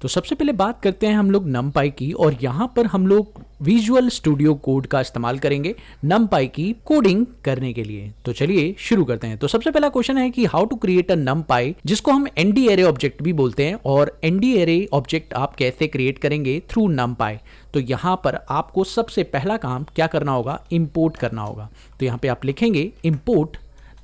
तो सबसे पहले बात करते हैं हम लोग numpy की, और यहाँ पर हम लोग विजुअल स्टूडियो कोड का इस्तेमाल करेंगे numpy की कोडिंग करने के लिए। तो चलिए शुरू करते हैं। तो सबसे पहला क्वेश्चन है कि how to create a numpy, जिसको हम nd array ऑब्जेक्ट भी बोलते हैं, और nd array ऑब्जेक्ट आप कैसे क्रिएट करेंगे थ्रू numpy। तो यहाँ पर आपको सबसे पहला काम क्या करना होगा, इंपोर्ट करना होगा। तो यहाँ पे आप लिखेंगे इंपोर्ट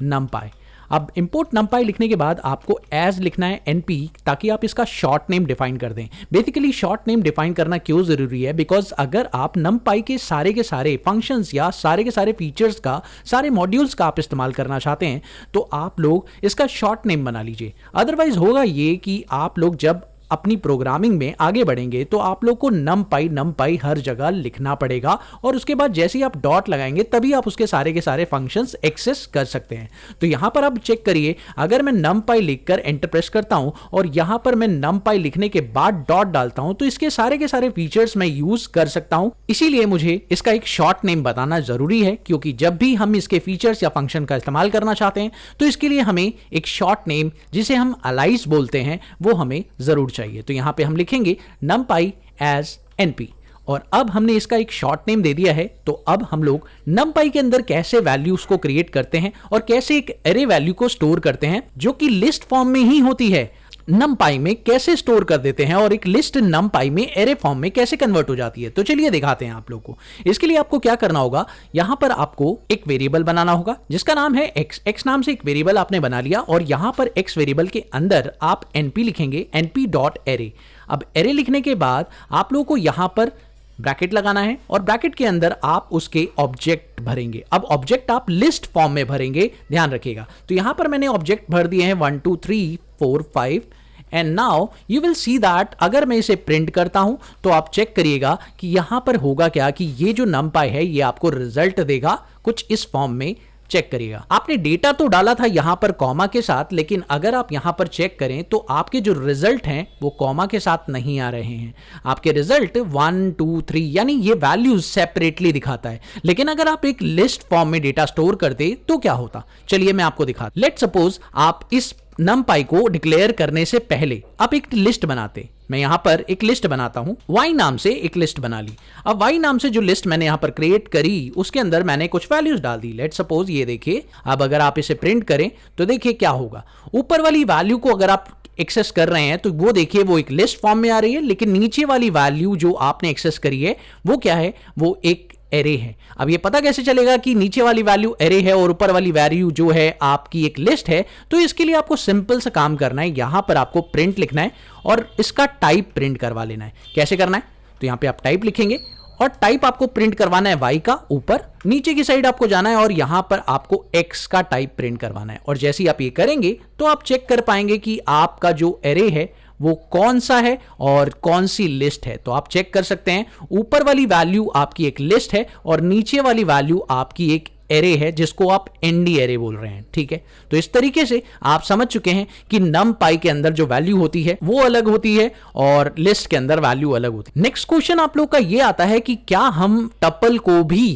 numpy। अब इंपोर्ट numpy लिखने के बाद आपको एज लिखना है np, ताकि आप इसका शॉर्ट नेम डिफाइन कर दें। बेसिकली शॉर्ट नेम डिफाइन करना क्यों जरूरी है, बिकॉज अगर आप numpy के सारे फंक्शंस या सारे के सारे फीचर्स का, सारे मॉड्यूल्स का आप इस्तेमाल करना चाहते हैं तो आप लोग इसका शॉर्ट नेम बना लीजिए। अदरवाइज होगा ये कि आप लोग जब अपनी प्रोग्रामिंग में आगे बढ़ेंगे तो आप लोग को numpy हर जगह लिखना पड़ेगा, और उसके बाद जैसे ही आप डॉट लगाएंगे तभी आप उसके सारे के सारे फंक्शंस एक्सेस कर सकते हैं। तो यहां पर आप चेक करिए, अगर मैं numpy लिखकर एंटर प्रेस करता हूं और यहां पर मैं numpy लिखने के बाद डॉट डालता हूं तो इसके सारे के सारे फीचर्स मैं यूज कर सकता हूं। इसीलिए मुझे इसका एक शॉर्ट नेम बताना जरूरी है, क्योंकि जब भी हम इसके फीचर्स या फंक्शन का इस्तेमाल करना चाहते हैं तो इसके लिए हमें एक शॉर्ट नेम, जिसे हम अलाइस बोलते हैं, वो हमें जरूर चाहिए। तो यहां पे हम लिखेंगे numpy as np, और अब हमने इसका एक शॉर्ट नेम दे दिया है। तो अब हम लोग numpy के अंदर कैसे वैल्यूज को क्रिएट करते हैं और कैसे एक एरे वैल्यू को स्टोर करते हैं, जो कि लिस्ट फॉर्म में ही होती है, numpy में कैसे स्टोर कर देते हैं, और एक लिस्ट numpy में एरे फॉर्म में कैसे कन्वर्ट हो जाती है। तो चलिए दिखाते हैं आप लोग को। इसके लिए आपको क्या करना होगा, यहां पर आपको एक वेरिएबल बनाना होगा जिसका नाम है x नाम से एक वेरिएबल आपने बना लिया, और यहां पर x वेरिएबल के अंदर आप np लिखेंगे, np.array। अब एरे लिखने के बाद आप लोगों को यहां पर ब्रैकेट लगाना है, और ब्रैकेट के अंदर आप उसके ऑब्जेक्ट भरेंगे। अब ऑब्जेक्ट आप लिस्ट फॉर्म में भरेंगे, ध्यान रखिएगा। तो यहां पर मैंने ऑब्जेक्ट भर दिए हैं 1 2 3 4 5, and now you will see that अगर मैं इसे प्रिंट करता हूं तो आप चेक करिएगा कि यहां पर होगा क्या, कि ये जो numpy है ये आपको रिजल्ट देगा कुछ इस फॉर्म में। चेक करिएगा, आपने डेटा तो डाला था यहां पर कॉमा के साथ, लेकिन अगर आप यहां पर चेक करें तो आपके जो रिजल्ट हैं वो कॉमा के साथ नहीं आ रहे हैं। आपके रिजल्ट 1 2 3 यानी ये वैल्यूज सेपरेटली दिखाता है। लेकिन अगर आप एक लिस्ट फॉर्म में डेटा स्टोर करते तो क्या होता, चलिए मैं आपको दिखाता। लेट्स सपोज आप इस numpy को डिक्लेयर करने से पहले आप एक लिस्ट बनाते। मैं यहां पर एक लिस्ट बनाता हूं, y नाम से एक लिस्ट बना ली। अब y नाम से जो लिस्ट मैंने यहां पर क्रिएट करी उसके अंदर मैंने कुछ वैल्यूज डाल दी। लेट्स सपोज ये देखिए, अब अगर आप इसे प्रिंट करें तो देखिए क्या होगा। ऊपर वाली वैल्यू को अगर आप एक्सेस कर रहे हैं तो वो देखिए वो एक लिस्ट फॉर्म में आ रही है, लेकिन नीचे वाली वैल्यू जो आपने एक्सेस करी है वो क्या है, वो एक एरे है। अब ये पता कैसे चलेगा कि नीचे वाली वैल्यू एरे है और ऊपर वाली वैल्यू जो है आपकी एक लिस्ट है? तो इसके लिए आपको सिंपल सा काम करना है, यहां पर आपको प्रिंट लिखना है और इसका टाइप प्रिंट करवा लेना है। कैसे करना है, तो यहां पे आप टाइप लिखेंगे और टाइप आपको प्रिंट करवाना है y का ऊपर, नीचे की साइड आपको जाना है और यहां पर आपको x का टाइप प्रिंट करवाना है। और जैसे ही आप ये करेंगे तो आप चेक कर पाएंगे कि आपका जो एरे है वो कौन सा है और कौन सी लिस्ट है। तो आप चेक कर सकते हैं, ऊपर वाली वैल्यू आपकी एक लिस्ट है और नीचे वाली वैल्यू आपकी एक एरे है, जिसको आप nd एरे बोल रहे हैं। ठीक है, तो इस तरीके से आप समझ चुके हैं कि numpy के अंदर जो वैल्यू होती है वो अलग होती है और लिस्ट के अंदर वैल्यू अलग होती है। नेक्स्ट क्वेश्चन आप लोग का ये आता है कि क्या हम टपल को भी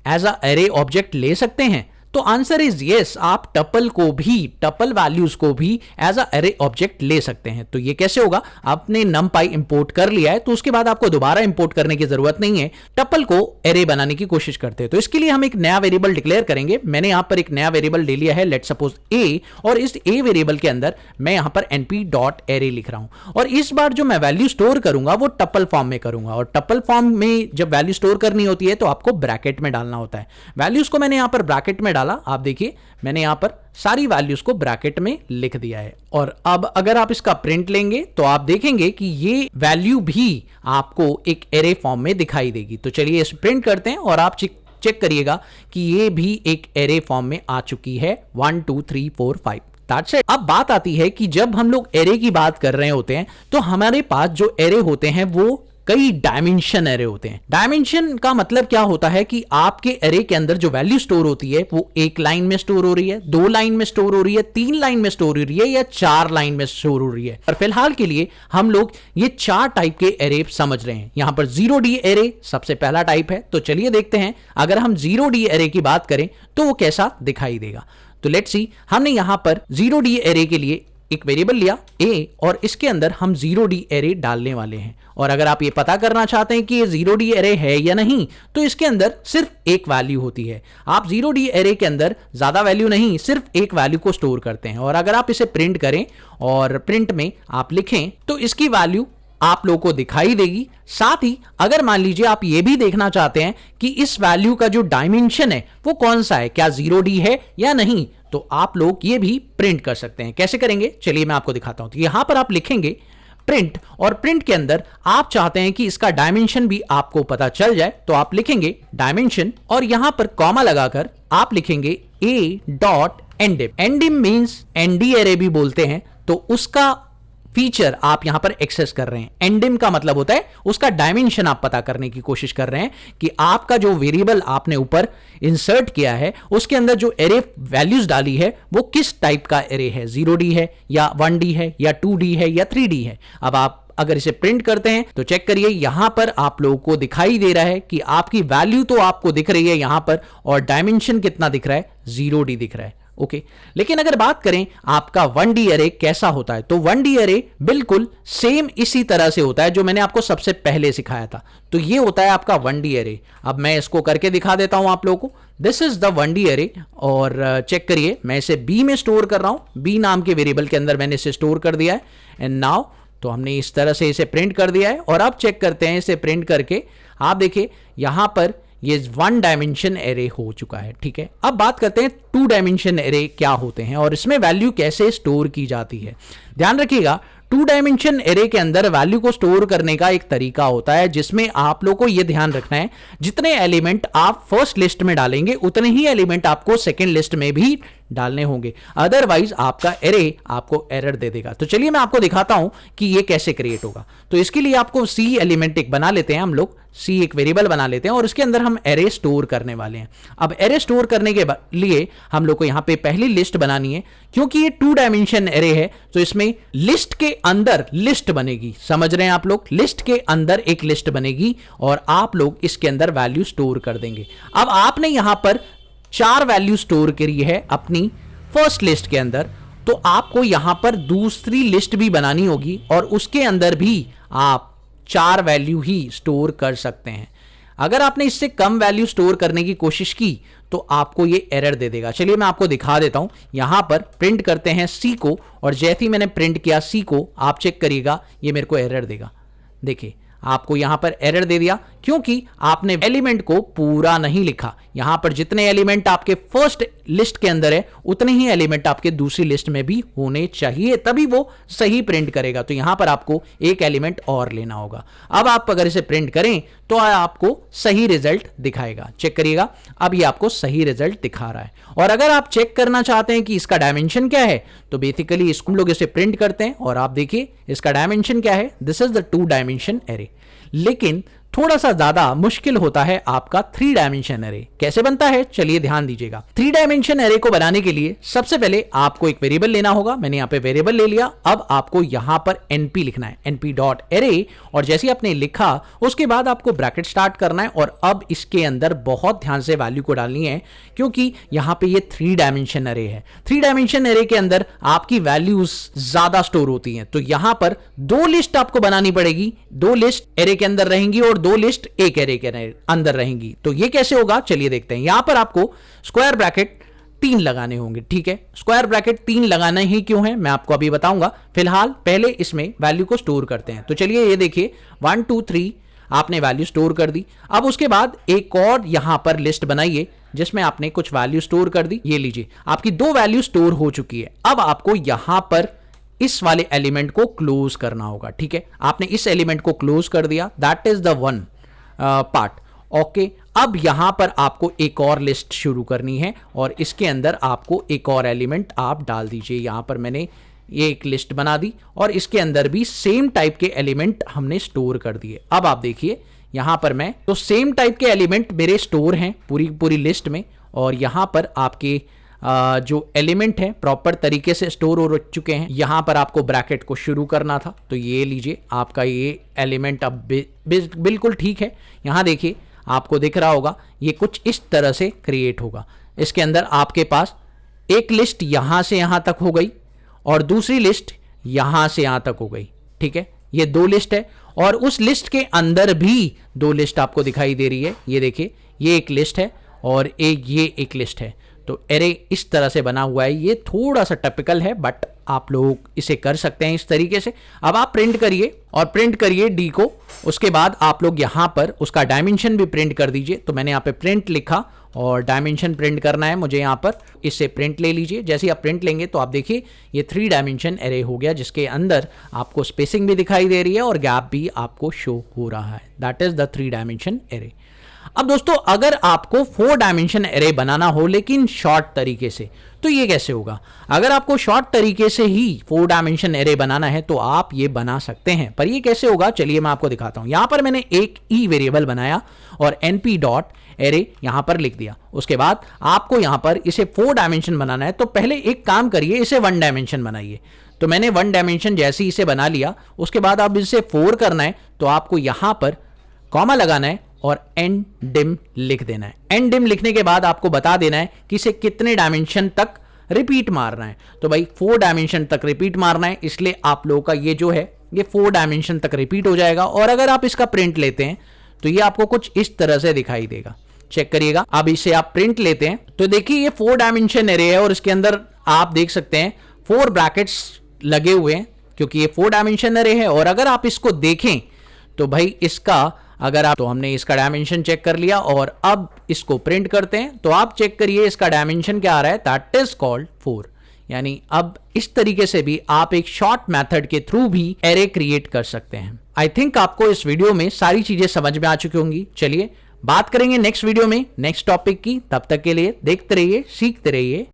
एज अ एरे ऑब्जेक्ट ले सकते हैं? तो आंसर इज यस, आप टपल को भी, टपल वैल्यूज को भी एज अ एरे ऑब्जेक्ट ले सकते हैं। तो ये कैसे होगा, आपने numpy इंपोर्ट कर लिया है तो उसके बाद आपको दोबारा इंपोर्ट करने की जरूरत नहीं है। टपल को एरे बनाने की कोशिश करते हैं तो इसके लिए हम एक नया वेरिएबल डिक्लेयर करेंगे। मैंने यहां पर एक नया वेरिएबल ले लिया है, लेट्स सपोज a, और इस a वेरिएबल के अंदर मैं यहां पर np.array लिख रहा हूं, और इस बार जो मैं वैल्यू स्टोर करूंगा वो टपल फॉर्म में करूंगा। और टपल फॉर्म में जब वैल्यू स्टोर करनी होती है तो आपको ब्रैकेट में डालना होता है। वैल्यूज को मैंने यहां पर ब्रैकेट में डाला, आप देखिए मैंने यहां पर सारी वैल्यूज को ब्रैकेट में लिख दिया है। और अब अगर आप इसका प्रिंट लेंगे तो आप देखेंगे कि ये वैल्यू भी आपको एक एरे फॉर्म में दिखाई देगी। तो चलिए इसे प्रिंट करते हैं और आप चेक करिएगा कि ये भी एक एरे फॉर्म में आ चुकी है, 1 2 3 4 5। That's it। अब बात आती है कि जब हम लोग एरे की बात कर रहे होते हैं तो हमारे पास जो एरे होते हैं वो कई डायमेंशन एरे होते हैं। डायमेंशन का मतलब क्या होता है कि आपके एरे के अंदर जो वैल्यू स्टोर होती है वो एक लाइन में स्टोर हो रही है, 2 लाइन में स्टोर हो रही है, 3 लाइन में स्टोर हो रही है या 4 लाइन में स्टोर हो रही है। और फिलहाल के लिए हम लोग ये 4 टाइप के एरे समझ रहे हैं। यहां पर 0D एरे सबसे पहला टाइप है। तो चलिए देखते हैं अगर हम 0D एरे की बात करें तो वो कैसा दिखाई देगा। तो लेट्स सी, हमने यहां पर 0D एरे के लिए एक वेरिएबल लिया a और इसके अंदर हम 0D एरे डालने वाले हैं। और अगर आप ये पता करना चाहते हैं कि ये 0D एरे है या नहीं, तो इसके अंदर सिर्फ एक वैल्यू होती है। आप 0D एरे के अंदर ज्यादा वैल्यू नहीं, सिर्फ एक वैल्यू को स्टोर करते हैं। और अगर आप इसे प्रिंट करें और प्रिंट में आप लिखें तो इसकी वैल्यू आप लोगों को दिखाई देगी। साथ ही अगर मान लीजिए आप ये भी देखना चाहते हैं कि इस वैल्यू का जो डायमेंशन है वो कौन सा है, क्या 0D है या नहीं, तो आप लोग ये भी प्रिंट कर सकते हैं। कैसे करेंगे चलिए मैं आपको दिखाता हूं। तो यहां पर आप लिखेंगे प्रिंट, और प्रिंट के अंदर आप चाहते हैं कि इसका डायमेंशन भी आपको पता चल जाए, तो आप लिखेंगे डायमेंशन और यहां पर कॉमा लगाकर आप लिखेंगे a.ndim। ndim means ND array भी बोलते हैं, तो उसका फीचर आप यहां पर एक्सेस कर रहे हैं। एंडिम का मतलब होता है उसका डायमेंशन आप पता करने की कोशिश कर रहे हैं कि आपका जो वेरिएबल आपने ऊपर इंसर्ट किया है उसके अंदर जो एरे वैल्यूज डाली है वो किस टाइप का एरे है, 0D है या 1D है या 2D है या 3D है। अब आप अगर इसे प्रिंट करते हैं तो चेक करिए यहां पर आप लोगों को दिखाई दे रहा है कि आपकी वैल्यू तो आपको दिख रही है यहां पर, और डायमेंशन कितना दिख रहा है, 0D दिख रहा है। ओके, लेकिन अगर बात करें आपका 1D एरे कैसा होता है, तो 1D एरे बिल्कुल सेम इसी तरह से होता है जो मैंने आपको सबसे पहले सिखाया था। तो ये होता है आपका 1D एरे। अब मैं इसको करके दिखा देता हूं आप लोगों को। This is the 1D array, और चेक करिए मैं इसे B में स्टोर कर रहा हूं। B नाम के वेरिएबल के अंदर मैंने इसे स्टोर कर दिया है। एंड नाउ तो हमने इस तरह से इसे प्रिंट कर दिया है। और अब चेक करते हैं इसे प्रिंट करके, आप देखिए यहां पर ये 1 डायमेंशन एरे हो चुका है। ठीक है, अब बात करते हैं 2 डायमेंशन एरे क्या होते हैं और इसमें वैल्यू कैसे स्टोर की जाती है। ध्यान रखिएगा 2 डायमेंशन एरे के अंदर वैल्यू को स्टोर करने का एक तरीका होता है जिसमें आप लोगों को यह ध्यान रखना है जितने एलिमेंट आप फर्स्ट लिस्ट में डालेंगे उतने ही एलिमेंट आपको सेकेंड लिस्ट में भी डालने होंगे, अदरवाइज आपका एरे आपको एरर दे देगा। तो चलिए मैं आपको दिखाता हूं कि ये कैसे क्रिएट होगा। तो इसके लिए आपको C एलिमेंट एक बना लेते हैं, हम लोग C एक वेरिएबल बना लेते हैं और इसके अंदर हम एरे स्टोर करने वाले हैं। अब एरे स्टोर करने के लिए हम लोग को यहां पे पहली लिस्ट बनानी है, क्योंकि ये 2 डायमेंशन एरे है तो इसमें लिस्ट के अंदर लिस्ट बनेगी। समझ रहे हैं आप लोग, लिस्ट के अंदर एक लिस्ट बनेगी और आप लोग इसके अंदर वैल्यू स्टोर कर देंगे। अब आपने यहां पर 4 वैल्यू स्टोर करी है अपनी फर्स्ट लिस्ट के अंदर, तो आपको यहां पर दूसरी लिस्ट भी बनानी होगी और उसके अंदर भी आप 4 वैल्यू ही स्टोर कर सकते हैं। अगर आपने इससे कम वैल्यू स्टोर करने की कोशिश की तो आपको ये एरर दे देगा। चलिए मैं आपको दिखा देता हूं। यहां पर प्रिंट करते हैं C को, और जैसे ही मैंने प्रिंट किया C को, आप चेक करिएगा ये मेरे को एरर देगा। देखिए आपको यहां पर एरर दे दिया क्योंकि आपने एलिमेंट को पूरा नहीं लिखा। यहां पर जितने एलिमेंट आपके फर्स्ट लिस्ट के अंदर है उतने ही एलिमेंट आपके दूसरी लिस्ट में भी होने चाहिए, तभी वो सही प्रिंट करेगा। तो यहां पर आपको एक एलिमेंट और लेना होगा। अब आप अगर इसे प्रिंट करें तो आपको सही रिजल्ट दिखाएगा। चेक करिएगा, अब ये आपको सही रिजल्ट दिखा रहा है। और अगर आप चेक करना चाहते हैं कि इसका डायमेंशन क्या है, तो बेसिकली इसको हम लोग इसे प्रिंट करते हैं और आप देखिए इसका डायमेंशन क्या है। This is the 2 dimension array. लेकिन थोड़ा सा ज्यादा मुश्किल होता है आपका 3 डायमेंशन एरे। कैसे बनता है चलिए ध्यान दीजिएगा। 3 डायमेंशन एरे को बनाने के लिए सबसे पहले आपको एक वेरिएबल लेना होगा। मैंने यहां पे वेरिएबल ले लिया। अब आपको यहां पर np लिखना है, np.array, और जैसे ही आपने लिखा उसके बाद आपको ब्रैकेट स्टार्ट करना है। और अब इसके अंदर बहुत ध्यान से वैल्यू को डालनी है क्योंकि यहां पे ये 3 डायमेंशन एरे है। 3 डायमेंशन एरे के अंदर आपकी वैल्यूज ज्यादा स्टोर होती हैं, तो यहां पर 2 लिस्ट आपको बनानी पड़ेगी। 2 लिस्ट एरे के अंदर रहेंगी और 2 लिस्ट एक एरे के अंदर रहेंगी। तो ये कैसे होगा चलिए देखते हैं। यहां पर आपको स्क्वायर ब्रैकेट 3 लगाने होंगे। ठीक है, स्क्वायर ब्रैकेट 3 लगाना ही क्यों है मैं आपको अभी बताऊंगा। फिलहाल पहले इसमें वैल्यू को स्टोर करते हैं। तो चलिए ये देखिए 1 2 3 आपने वैल्यू स्टोर कर दी। अब उसके बाद एक और यहां पर लिस्ट बनाइए जिसमें आपने कुछ वैल्यू स्टोर कर दी। ये लीजिए आपकी 2 वैल्यू स्टोर हो चुकी है। अब आपको यहां पर इस वाले एलिमेंट को क्लोज करना होगा। ठीक है, आपने इस एलिमेंट को क्लोज कर दिया, that is the 1 part. Okay, अब यहां पर आपको एक और लिस्ट शुरू करनी है और इसके अंदर आपको एक और एलिमेंट आप डाल दीजिए। यहां पर मैंने ये एक लिस्ट बना दी और इसके अंदर भी सेम टाइप के एलिमेंट हमने स्टोर कर दिए। अब आप देखिए यहां पर मैं तो सेम टाइप के एलिमेंट मेरे स्टोर हैं पूरी लिस्ट में, और यहां पर आपके जो एलिमेंट है प्रॉपर तरीके से स्टोर हो चुके हैं। यहां पर आपको ब्रैकेट को शुरू करना था, तो ये लीजिए आपका ये एलिमेंट अब बिल्कुल ठीक है। यहां देखिए आपको दिख रहा होगा ये कुछ इस तरह से क्रिएट होगा। इसके अंदर आपके पास एक लिस्ट यहां से यहां तक हो गई और दूसरी लिस्ट यहां से यहां तक हो गई। ठीक है, ये 2 लिस्ट है और उस लिस्ट के अंदर भी 2 लिस्ट आपको दिखाई दे रही है। ये देखिए, ये एक लिस्ट है और ये एक लिस्ट है। तो एरे इस तरह से बना हुआ है। ये थोड़ा सा टिपिकल है बट आप लोग इसे कर सकते हैं इस तरीके से। अब आप प्रिंट करिए और प्रिंट करिए डी को। उसके बाद आप लोग यहां पर उसका डायमेंशन भी प्रिंट कर दीजिए। तो मैंने यहां पे प्रिंट लिखा और डायमेंशन प्रिंट करना है मुझे यहां पर। इससे प्रिंट ले लीजिए। जैसे ही आप प्रिंट लेंगे तो आप देखिए ये 3 डायमेंशन एरे हो गया, जिसके अंदर आपको स्पेसिंग भी दिखाई दे रही है और गैप भी आपको शो हो रहा है। That is the 3 dimension array. अब दोस्तों, अगर आपको 4 डायमेंशन एरे बनाना हो लेकिन शॉर्ट तरीके से, तो ये कैसे होगा? अगर आपको शॉर्ट तरीके से ही 4 डायमेंशन एरे बनाना है तो आप ये बना सकते हैं, पर ये कैसे होगा चलिए मैं आपको दिखाता हूं। यहां पर मैंने एक ई वेरिएबल बनाया और np डॉट एरे यहां पर लिख दिया। उसके बाद आपको यहां पर इसे 4 डायमेंशन बनाना है, तो पहले एक काम करिए, इसे 1 डायमेंशन बनाइए। तो मैंने 1 डायमेंशन जैसे ही इसे बना लिया, उसके बाद अब इसे 4 करना है तो आपको यहां पर कॉमा लगाना है और एन डिम लिख देना है। एन डिम लिखने के बाद आपको बता देना है कि इसे कितने डायमेंशन तक रिपीट मारना है। तो भाई 4 डायमेंशन तक रिपीट मारना है, इसलिए आप लोगों का ये जो है ये 4 डायमेंशन तक रिपीट हो जाएगा। और अगर आप इसका प्रिंट लेते हैं तो ये आपको कुछ इस तरह से दिखाई देगा। चेक करिएगा। अब इसे आप प्रिंट लेते हैं तो देखिए ये 4 डायमेंशन एरे है और इसके अंदर आप देख सकते हैं 4 ब्रैकेट्स लगे हुए हैं, क्योंकि ये 4 डायमेंशन एरे है। और अगर आप इसको देखें तो भाई इसका तो हमने इसका डायमेंशन चेक कर लिया और अब इसको प्रिंट करते हैं तो आप चेक करिए इसका डायमेंशन क्या आ रहा है, दैट इज कॉल्ड 4। यानी अब इस तरीके से भी आप एक शॉर्ट मेथड के थ्रू भी एरे क्रिएट कर सकते हैं। आई थिंक आपको इस वीडियो में सारी चीजें समझ में आ चुकी होंगी। चलिए बात करेंगे नेक्स्ट वीडियो में नेक्स्ट टॉपिक की। तब तक के लिए देखते रहिए, सीखते रहिए।